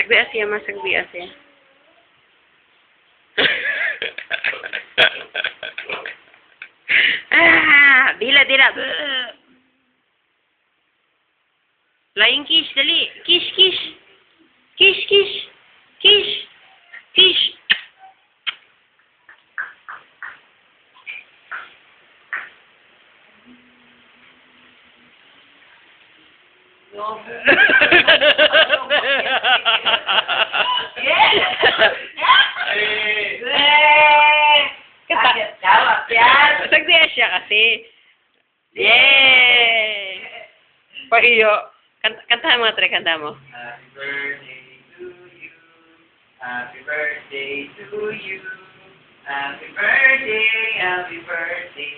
Sagbi asya, masagbi asya. Dila, dila. Flying kiss, dali. Kiss, kiss. Kiss, kiss. Kiss. Kiss. Sagdi siya kasi. Yay! Pahiyo. Kantahan mo, Tre, kanta mo. Happy birthday to you. Happy birthday to you. Happy birthday, happy birthday.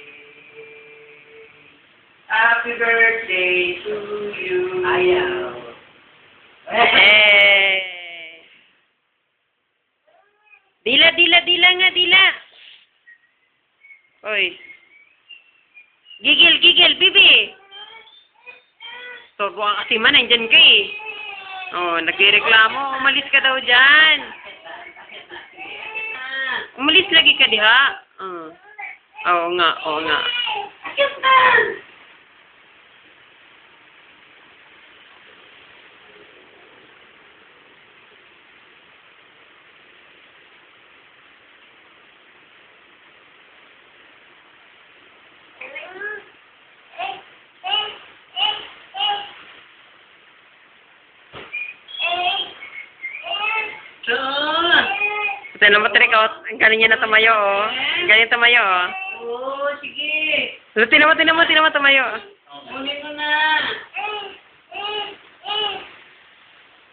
Happy birthday to you. Ayaw. Hey! Dila, dila, dila nga, dila. Oy. Gigil, gigil, bibi. Torbo ka kasi man, nandyan ka eh. Oh, nagreklamo. Umalis ka daw dyan. Umalis lagi ka diha. Oo nga, oo nga. Ito naman trika, ang galing niya na tumayo, oh. Ang galing tumayo, oh. Oo, sige. Tinan mo, tumayo. Kunin mo na.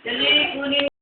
Dali, kunin